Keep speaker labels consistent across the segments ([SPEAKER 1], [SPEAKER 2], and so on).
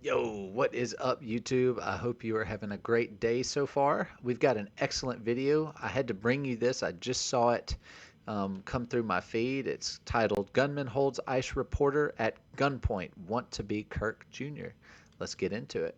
[SPEAKER 1] Yo, what is up, YouTube? I hope you are having a great day so far. We've got an excellent video. I had to bring you this. I just saw it come through my feed. It's titled Gunman Holds ICE Reporter at Gunpoint. Want to be Kirk Jr. Let's get into it.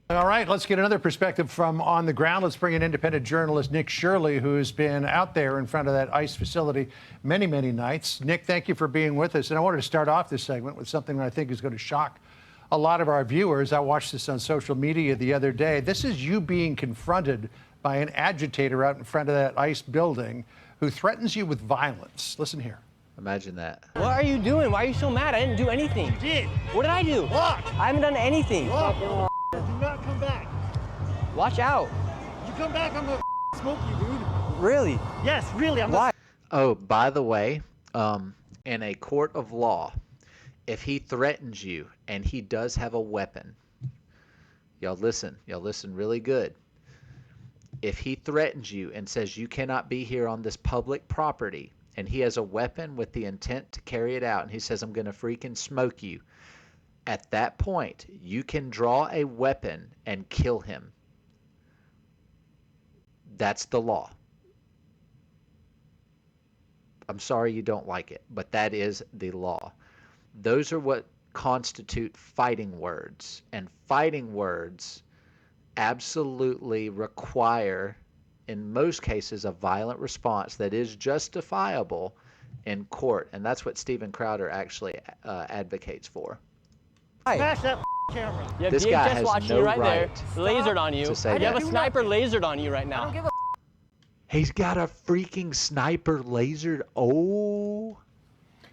[SPEAKER 2] All right, let's get another perspective from on the ground. Let's bring in independent journalist Nick Shirley, who's been out there in front of that ICE facility many, many nights. Nick, thank you for being with us. And I wanted to start off this segment with something that I think is going to shock a lot of our viewers. I watched this on social media the other day. This is you being confronted by an agitator out in front of that ICE building who threatens you with violence. Listen here.
[SPEAKER 1] Imagine that.
[SPEAKER 3] What are you doing? Why are you so mad? I didn't do anything.
[SPEAKER 4] You did.
[SPEAKER 3] What did I do?
[SPEAKER 4] Walk.
[SPEAKER 3] I haven't done anything.
[SPEAKER 4] Walk. Do not come back.
[SPEAKER 3] Watch out.
[SPEAKER 4] You come back, I'm gonna smoke you, dude.
[SPEAKER 3] Really?
[SPEAKER 4] Yes, really. I'm
[SPEAKER 3] Why?
[SPEAKER 1] Oh, by the way, in a court of law, if he threatens you and he does have a weapon, y'all listen really good. If he threatens you and says you cannot be here on this public property, and he has a weapon with the intent to carry it out, and he says, I'm going to freaking smoke you, at that point, you can draw a weapon and kill him. That's the law. I'm sorry you don't like it, but that is the law. Those are what constitute fighting words, and fighting words absolutely require, in most cases, a violent response that is justifiable in court, and that's what Steven Crowder actually advocates for.
[SPEAKER 4] smash that camera.
[SPEAKER 3] You have
[SPEAKER 1] This
[SPEAKER 3] DHS
[SPEAKER 1] guy has
[SPEAKER 3] watching
[SPEAKER 1] no
[SPEAKER 3] you right
[SPEAKER 1] right
[SPEAKER 3] there, lasered on you.
[SPEAKER 1] to say
[SPEAKER 3] You have
[SPEAKER 1] that.
[SPEAKER 3] a sniper lasered on you right now.
[SPEAKER 1] He's got a freaking sniper lasered. Oh.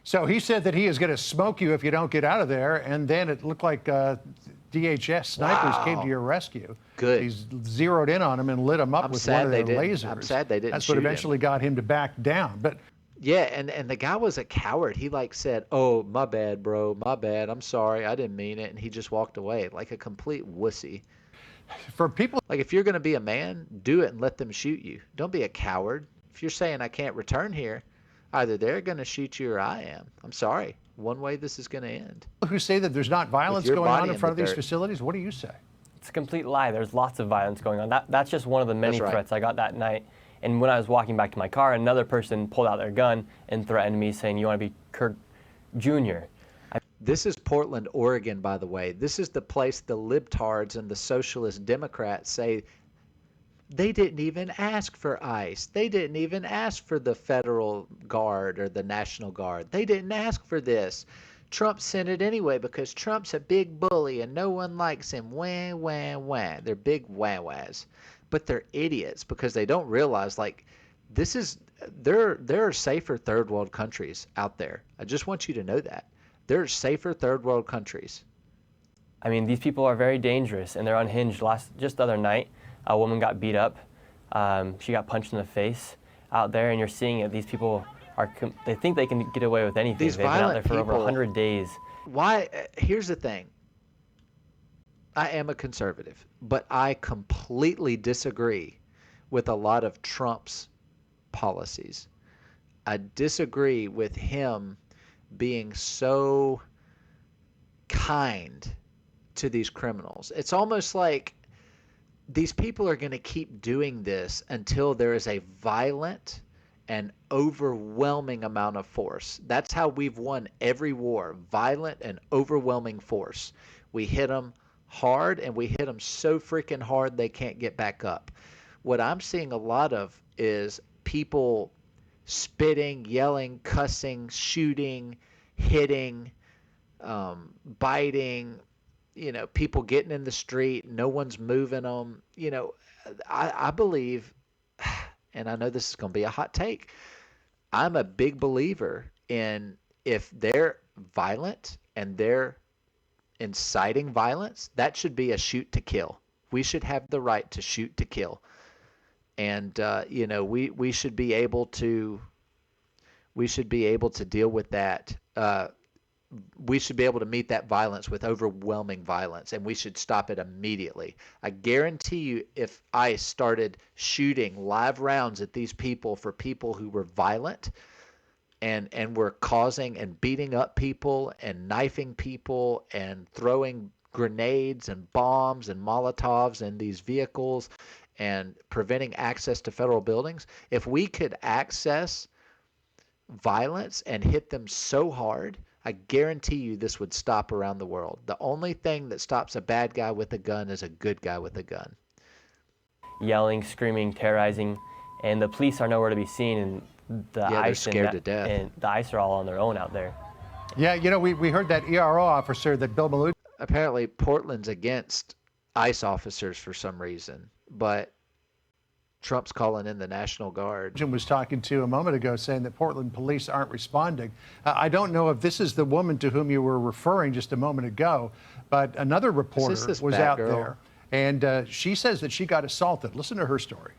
[SPEAKER 2] So he said that he is going to smoke you if you don't get out of there, and then it looked like DHS snipers came to your rescue.
[SPEAKER 1] Good.
[SPEAKER 2] He's zeroed in on him and lit him up with one of their lasers.
[SPEAKER 1] I'm sad they didn't
[SPEAKER 2] That's
[SPEAKER 1] shoot
[SPEAKER 2] what
[SPEAKER 1] him.
[SPEAKER 2] eventually got him to back down. But
[SPEAKER 1] Yeah, and the guy was a coward. He like said, "Oh, my bad, bro. My bad. I'm sorry. I didn't mean it." And he just walked away like a complete wussy.
[SPEAKER 2] for people,
[SPEAKER 1] Like, if you're going to be a man, do it and let them shoot you. Don't be a coward. If you're saying I can't return here, either they're going to shoot you or I am. I'm sorry. One way this is going to end.
[SPEAKER 2] who say that there's not violence
[SPEAKER 1] your
[SPEAKER 2] going
[SPEAKER 1] body
[SPEAKER 2] on in
[SPEAKER 1] in
[SPEAKER 2] front of
[SPEAKER 1] the
[SPEAKER 2] these
[SPEAKER 1] dirt.
[SPEAKER 2] facilities, what do you say?
[SPEAKER 3] It's a complete lie. There's lots of violence going on. That's just one of the many
[SPEAKER 1] That's right.
[SPEAKER 3] threats I got that night. And when I was walking back to my car, another person pulled out their gun and threatened me, saying, "You want to be Kirk Jr."
[SPEAKER 1] This is Portland, Oregon, by the way. This is the place the libtards and the socialist Democrats say they didn't even ask for ICE. They didn't even ask for the federal guard or the National Guard. They didn't ask for this. Trump sent it anyway because Trump's a big bully and no one likes him. Wah, wah, wah. They're big wah-wahs. But they're idiots because they don't realize, like, this is, there are safer third world countries out there. I just want you to know that. There are safer third world countries.
[SPEAKER 3] I mean, these people are very dangerous and they're unhinged. Just the other night, a woman got beat up. She got punched in the face out there, and you're seeing it. These people they think they can get away with anything.
[SPEAKER 1] These
[SPEAKER 3] They've been out
[SPEAKER 1] violent
[SPEAKER 3] there for over
[SPEAKER 1] people-
[SPEAKER 3] 100 days.
[SPEAKER 1] Why? Here's the thing. I am a conservative, but I completely disagree with a lot of Trump's policies. I disagree with him being so kind to these criminals. It's almost like these people are going to keep doing this until there is a violent and overwhelming amount of force. That's how we've won every war, violent and overwhelming force. We hit them hard, and we hit them so freaking hard they can't get back up. What I'm seeing a lot of is people spitting, yelling, cussing, shooting, hitting, biting, people getting in the street, no one's moving them. I believe, and I know this is going to be a hot take, I'm a big believer in, if they're violent and they're inciting violence, that should be a shoot to kill. We should have the right to shoot to kill. And we should be able to deal with that. We should be able to meet that violence with overwhelming violence, and we should stop it immediately. I guarantee you, if ICE started shooting live rounds at these people for people who were violent and we're causing and beating up people and knifing people and throwing grenades and bombs and Molotovs in these vehicles and preventing access to federal buildings, if we could access violence and hit them so hard, I guarantee you this would stop around the world. The only thing that stops a bad guy with a gun is a good guy with a gun.
[SPEAKER 3] Yelling, screaming, terrorizing, and the police are nowhere to be seen, and the
[SPEAKER 1] they're scared to death.
[SPEAKER 3] And the ICE are all on their own out there.
[SPEAKER 2] Yeah, we heard that ERO officer that Bill Malou.
[SPEAKER 1] Apparently, Portland's against ICE officers for some reason, but Trump's calling in the National Guard.
[SPEAKER 2] Jim was talking to a moment ago saying that Portland police aren't responding. I don't know if this is the woman to whom you were referring just a moment ago, but another reporter was out there, and she says that she got assaulted. Listen to her story.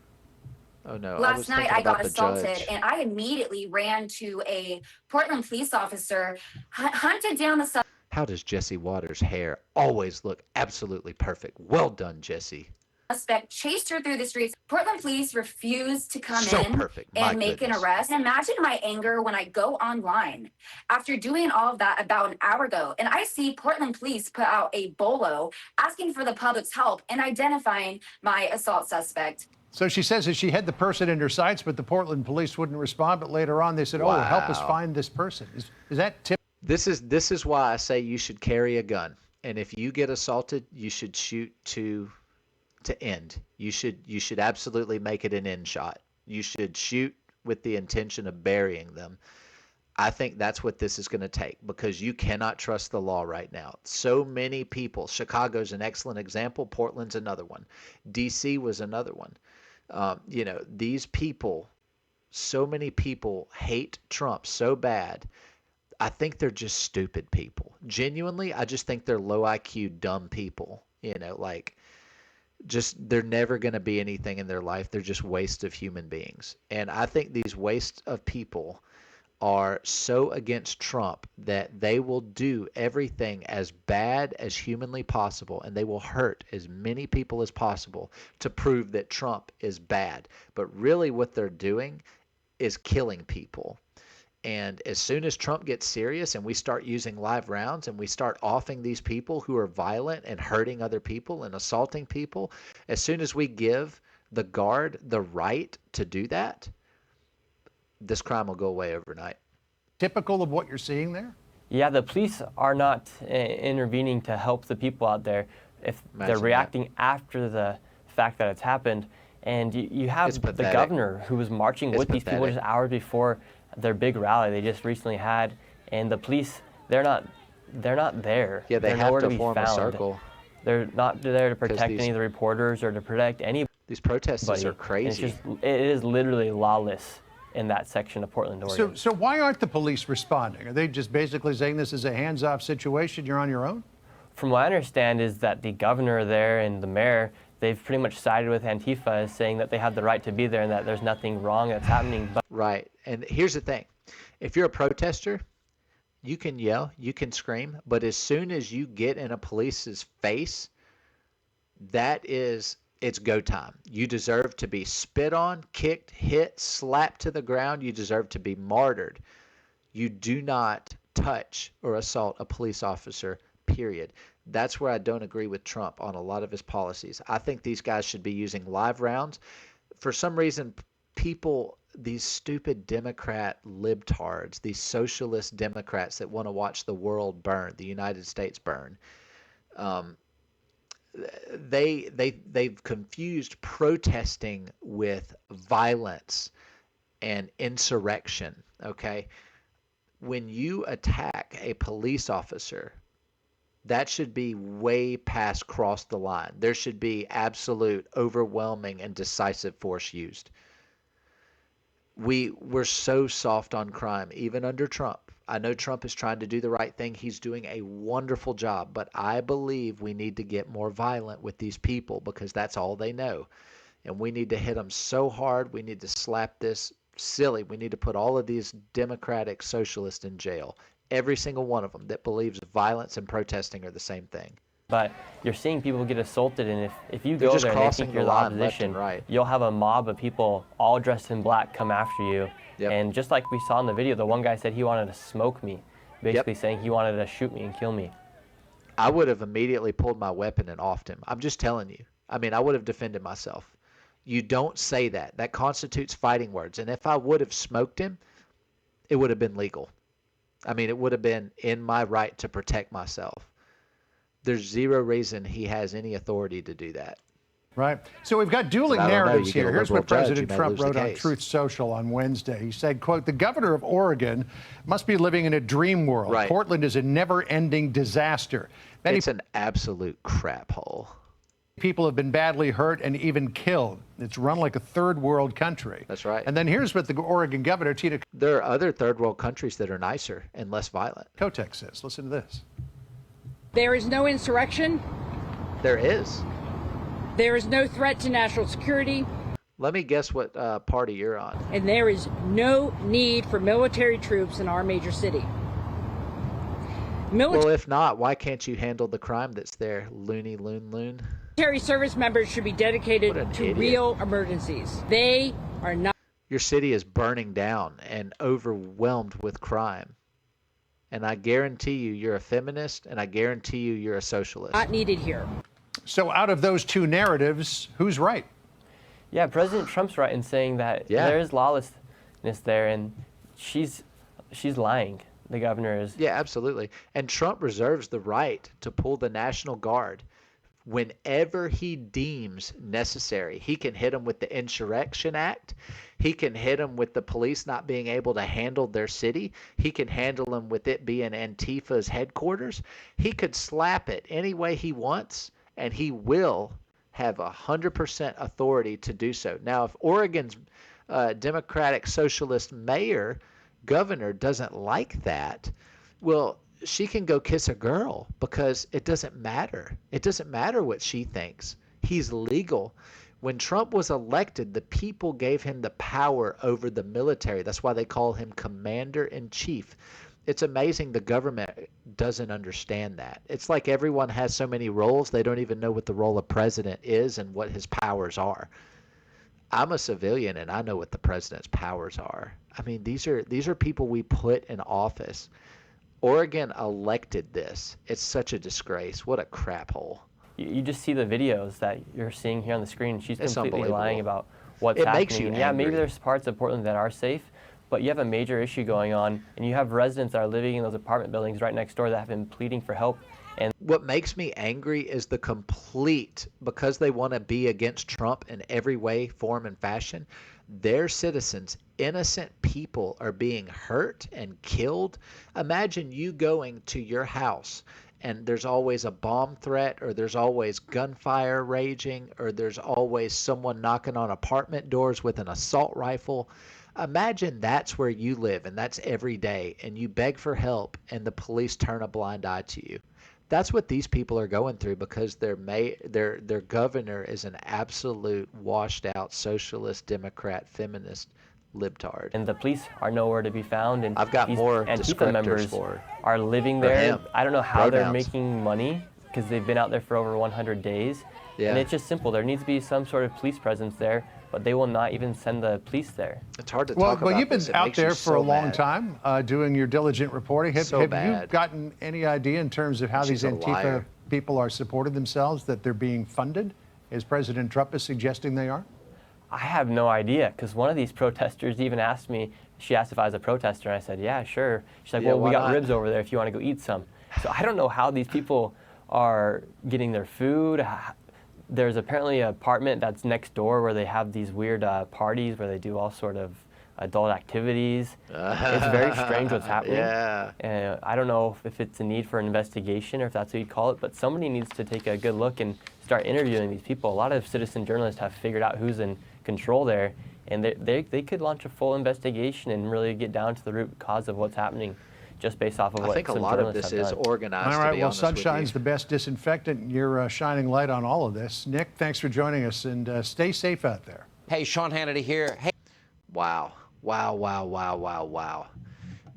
[SPEAKER 1] Oh no!
[SPEAKER 5] Last night I got assaulted and I immediately ran to a Portland police officer, hunted down the
[SPEAKER 1] How does Jesse Waters' hair always look absolutely perfect? Well done, Jesse.
[SPEAKER 5] suspect, chased her through the streets. Portland police refused to come
[SPEAKER 1] So
[SPEAKER 5] in
[SPEAKER 1] perfect.
[SPEAKER 5] and make an arrest. Imagine my anger when I go online after doing all of that about an hour ago and I see Portland police put out a bolo asking for the public's help in identifying my assault suspect.
[SPEAKER 2] So she says that she had the person in her sights, but the Portland police wouldn't respond. But later on, they said, "Oh, help us find this person." Is that tip?
[SPEAKER 1] This is why I say you should carry a gun, and if you get assaulted, you should shoot to end. You should absolutely make it an end shot. You should shoot with the intention of burying them. I think that's what this is going to take, because you cannot trust the law right now. So many people. Chicago's an excellent example. Portland's another one. DC was another one. These people, so many people hate Trump so bad. I think they're just stupid people. Genuinely, I just think they're low IQ, dumb people. They're never going to be anything in their life. They're just wastes of human beings. And I think these wastes of people are so against Trump that they will do everything as bad as humanly possible, and they will hurt as many people as possible to prove that Trump is bad. But really what they're doing is killing people. And as soon as Trump gets serious and we start using live rounds and we start offing these people who are violent and hurting other people and assaulting people, as soon as we give the guard the right to do that, this crime will go away overnight.
[SPEAKER 2] Typical of what you're seeing there?
[SPEAKER 3] Yeah, the police are not intervening to help the people out there. If they're reacting after the fact that it's happened, and you have the governor who was marching with these people just hours before their big rally they just recently had, and the police they're not there.
[SPEAKER 1] Yeah, they're
[SPEAKER 3] have
[SPEAKER 1] to form a circle.
[SPEAKER 3] They're not there to protect any of the reporters or to protect anybody.
[SPEAKER 1] These protesters are crazy.
[SPEAKER 3] It is literally lawless in that section of Portland, Oregon.
[SPEAKER 2] So why aren't the police responding? Are they just basically saying this is a hands-off situation, you're on your own?
[SPEAKER 3] From what I understand is that the governor there and the mayor, they've pretty much sided with Antifa, saying that they have the right to be there and that there's nothing wrong that's happening.
[SPEAKER 1] Right. And here's the thing. If you're a protester, you can yell, you can scream, but as soon as you get in a police's face, it's go time. You deserve to be spit on, kicked, hit, slapped to the ground. You deserve to be martyred. You do not touch or assault a police officer, period. That's where I don't agree with Trump on a lot of his policies. I think these guys should be using live rounds. For some reason, people, these stupid Democrat libtards, these socialist Democrats that want to watch the world burn, the United States burn, they've confused protesting with violence and insurrection. Okay, when you attack a police officer, that should be way past cross the line. There should be absolute, overwhelming, and decisive force used. We're so soft on crime, even under Trump. I know Trump is trying to do the right thing. He's doing a wonderful job, but I believe we need to get more violent with these people because that's all they know. And we need to hit them so hard. We need to slap this silly. We need to put all of these Democratic socialists in jail. Every single one of them that believes violence and protesting are the same thing.
[SPEAKER 3] But you're seeing people get assaulted, and if you
[SPEAKER 1] They're
[SPEAKER 3] go
[SPEAKER 1] just
[SPEAKER 3] there and they
[SPEAKER 1] crossing
[SPEAKER 3] think
[SPEAKER 1] the
[SPEAKER 3] you're the
[SPEAKER 1] line left
[SPEAKER 3] opposition,
[SPEAKER 1] and right.
[SPEAKER 3] you'll have a mob of people all dressed in black come after you.
[SPEAKER 1] Yep.
[SPEAKER 3] And just like we saw in the video, the one guy said he wanted to smoke me, basically
[SPEAKER 1] Yep.
[SPEAKER 3] saying he wanted to shoot me and kill me.
[SPEAKER 1] I would have immediately pulled my weapon and offed him. I'm just telling you. I mean, I would have defended myself. You don't say that. That constitutes fighting words. And if I would have smoked him, it would have been legal. I mean, it would have been in my right to protect myself. There's zero reason he has any authority to do that.
[SPEAKER 2] Right. So we've got dueling
[SPEAKER 1] I don't know,
[SPEAKER 2] narratives
[SPEAKER 1] you get a
[SPEAKER 2] here. Here's
[SPEAKER 1] liberal
[SPEAKER 2] what
[SPEAKER 1] judge,
[SPEAKER 2] President
[SPEAKER 1] you may
[SPEAKER 2] Trump
[SPEAKER 1] lose the
[SPEAKER 2] wrote on
[SPEAKER 1] case.
[SPEAKER 2] Truth Social on Wednesday. He said, quote, the governor of Oregon must be living in a dream world.
[SPEAKER 1] Right.
[SPEAKER 2] Portland is a never-ending disaster. Many
[SPEAKER 1] It's an absolute crap hole.
[SPEAKER 2] people have been badly hurt and even killed. It's run like a third world country.
[SPEAKER 1] That's right.
[SPEAKER 2] And then here's what the Oregon governor, Tina
[SPEAKER 1] There are other third world countries that are nicer and less violent.
[SPEAKER 2] Kotek, says. Listen to this.
[SPEAKER 6] There is no insurrection.
[SPEAKER 1] There is.
[SPEAKER 6] There is no threat to national security.
[SPEAKER 1] Let me guess what party you're on.
[SPEAKER 6] And there is no need for military troops in our major city.
[SPEAKER 1] Well, if not, why can't you handle the crime that's there, loony loon?
[SPEAKER 6] Military service members should be dedicated
[SPEAKER 1] What an
[SPEAKER 6] to
[SPEAKER 1] idiot.
[SPEAKER 6] real emergencies. They are not
[SPEAKER 1] Your city is burning down and overwhelmed with crime. And I guarantee you, you're a feminist, and I guarantee you, you're a socialist.
[SPEAKER 6] needed here.
[SPEAKER 2] So out of those two narratives, who's right?
[SPEAKER 3] Yeah, President Trump's right in saying that
[SPEAKER 1] Yeah.
[SPEAKER 3] there is lawlessness there, and she's lying. The governor is.
[SPEAKER 1] Yeah, absolutely. And Trump reserves the right to pull the National Guard whenever he deems necessary. He can hit them with the Insurrection Act. He can hit them with the police not being able to handle their city. He can handle them with it being Antifa's headquarters. He could slap it any way he wants, and he will have 100% authority to do so. Now, if Oregon's Democratic Socialist governor doesn't like that, well, she can go kiss a girl because it doesn't matter. It doesn't matter what she thinks. He's legal. When Trump was elected, the people gave him the power over the military. That's why they call him commander-in-chief. It's amazing the government doesn't understand that. It's like everyone has so many roles, they don't even know what the role of president is and what his powers are. I'm a civilian and I know what the president's powers are. I mean, these are people we put in office. Oregon elected this. It's such a disgrace. What a crap hole.
[SPEAKER 3] You just see the videos that you're seeing here on the screen. She's
[SPEAKER 1] It's
[SPEAKER 3] completely lying
[SPEAKER 1] unbelievable.
[SPEAKER 3] about what's
[SPEAKER 1] It
[SPEAKER 3] happening.
[SPEAKER 1] makes you
[SPEAKER 3] And yeah, maybe
[SPEAKER 1] angry.
[SPEAKER 3] there's parts of Portland that are safe, but you have a major issue going on, and you have residents that are living in those apartment buildings right next door that have been pleading for help. And
[SPEAKER 1] What makes me angry is the complete, because they want to be against Trump in every way, form, and fashion, their citizens, innocent people, are being hurt and killed. Imagine you going to your house and there's always a bomb threat, or there's always gunfire raging, or there's always someone knocking on apartment doors with an assault rifle. Imagine that's where you live and that's every day, and you beg for help and the police turn a blind eye to you. That's what these people are going through because their governor is an absolute washed out socialist, Democrat, feminist libtard.
[SPEAKER 3] and the police are nowhere to be found. And
[SPEAKER 1] I've got
[SPEAKER 3] these
[SPEAKER 1] more
[SPEAKER 3] Antifa
[SPEAKER 1] descriptors
[SPEAKER 3] members
[SPEAKER 1] for
[SPEAKER 3] are living there.
[SPEAKER 1] him.
[SPEAKER 3] I don't know how they're
[SPEAKER 1] Pronouns.
[SPEAKER 3] making money because they've been out there for over 100 days.
[SPEAKER 1] Yeah.
[SPEAKER 3] And it's just simple. There needs to be some sort of police presence there, but they will not even send the police there.
[SPEAKER 1] It's hard to
[SPEAKER 2] Well,
[SPEAKER 1] talk about
[SPEAKER 2] you've been
[SPEAKER 1] this. It
[SPEAKER 2] out
[SPEAKER 1] makes you
[SPEAKER 2] there for
[SPEAKER 1] so
[SPEAKER 2] a long
[SPEAKER 1] mad.
[SPEAKER 2] time doing your diligent reporting. Have you
[SPEAKER 1] bad.
[SPEAKER 2] gotten any idea in terms of how
[SPEAKER 1] She's
[SPEAKER 2] these
[SPEAKER 1] a
[SPEAKER 2] Antifa
[SPEAKER 1] liar.
[SPEAKER 2] people are supporting themselves, that they're being funded, as President Trump is suggesting they are?
[SPEAKER 3] I have no idea because one of these protesters even asked me, she asked if I was a protester, and I said, yeah, sure. She's like,
[SPEAKER 1] Yeah,
[SPEAKER 3] well, we
[SPEAKER 1] why
[SPEAKER 3] got
[SPEAKER 1] not?
[SPEAKER 3] ribs over there if you want to go eat some. So I don't know how these people are getting their food. There's apparently an apartment that's next door where they have these weird parties where they do all sort of adult activities. It's very strange what's happening.
[SPEAKER 1] Yeah.
[SPEAKER 3] I don't know if it's a need for an investigation or if that's what you'd call it, but somebody needs to take a good look and start interviewing these people. A lot of citizen journalists have figured out who's in control there, and they could launch a full investigation and really get down to the root cause of what's happening just based off of
[SPEAKER 1] I
[SPEAKER 3] what
[SPEAKER 1] think a
[SPEAKER 3] some
[SPEAKER 1] lot of
[SPEAKER 3] journalists
[SPEAKER 1] this
[SPEAKER 3] have
[SPEAKER 1] is
[SPEAKER 3] done.
[SPEAKER 1] organized.
[SPEAKER 2] All
[SPEAKER 1] to
[SPEAKER 2] right,
[SPEAKER 1] be
[SPEAKER 2] well,
[SPEAKER 1] honest with
[SPEAKER 2] sunshine's
[SPEAKER 1] you.
[SPEAKER 2] the best disinfectant. You're shining light on all of this. Nick, thanks for joining us, and stay safe out there.
[SPEAKER 7] Hey, Sean Hannity here. Hey.
[SPEAKER 1] Wow.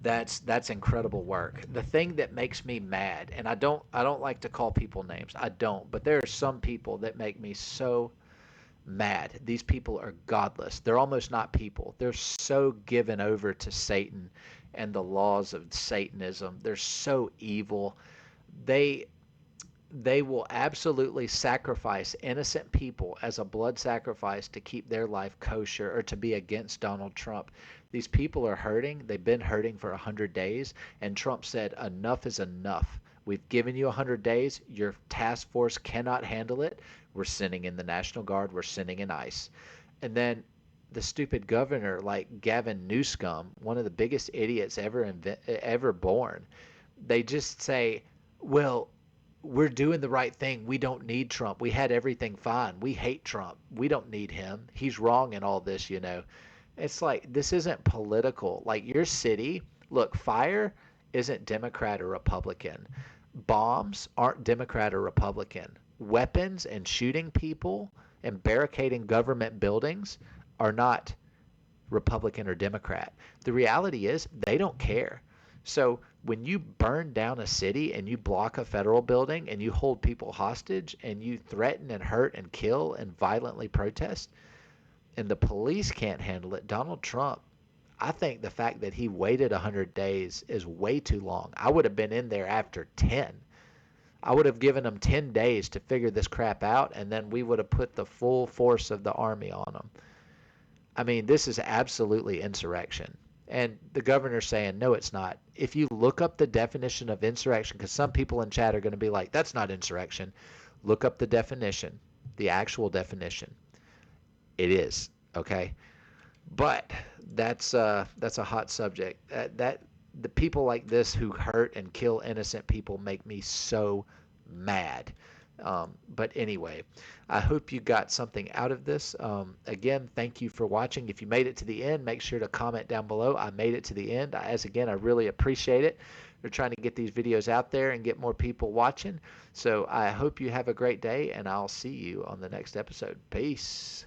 [SPEAKER 1] That's incredible work. The thing that makes me mad, and I don't like to call people names. I don't, but there are some people that make me so mad. These people are godless. They're almost not people. They're so given over to Satan and the laws of Satanism. They're so evil. They they will absolutely sacrifice innocent people as a blood sacrifice to keep their life kosher or to be against Donald Trump. These people are hurting. They've been hurting for 100 days, and Trump said, enough is enough. We've given you 100 days. Your task force cannot handle it. We're sending in the National Guard. We're sending in ICE. And then the stupid governor like Gavin Newsom, one of the biggest idiots ever born, they just say, well, we're doing the right thing. We don't need Trump. We had everything fine. We hate Trump. We don't need him. He's wrong in all this, you know. It's like, this isn't political. Like, your city, look, fire isn't Democrat or Republican. Bombs aren't Democrat or Republican. Weapons and shooting people and barricading government buildings are not Republican or Democrat. The reality is they don't care. So when you burn down a city and you block a federal building and you hold people hostage and you threaten and hurt and kill and violently protest, and the police can't handle it, Donald Trump, I think the fact that he waited 100 days is way too long. I would have been in there after 10. I would have given him 10 days to figure this crap out, and then we would have put the full force of the army on him. I mean, this is absolutely insurrection. And the governor's saying, no, it's not. If you look up the definition of insurrection, because some people in chat are going to be like, that's not insurrection. Look up the definition, the actual definition. It is, okay? But that's a hot subject. That the people like this who hurt and kill innocent people make me so mad. But anyway, I hope you got something out of this. Again, thank you for watching. If you made it to the end, make sure to comment down below. I made it to the end. Again, I really appreciate it. We're trying to get these videos out there and get more people watching. So I hope you have a great day, and I'll see you on the next episode. Peace.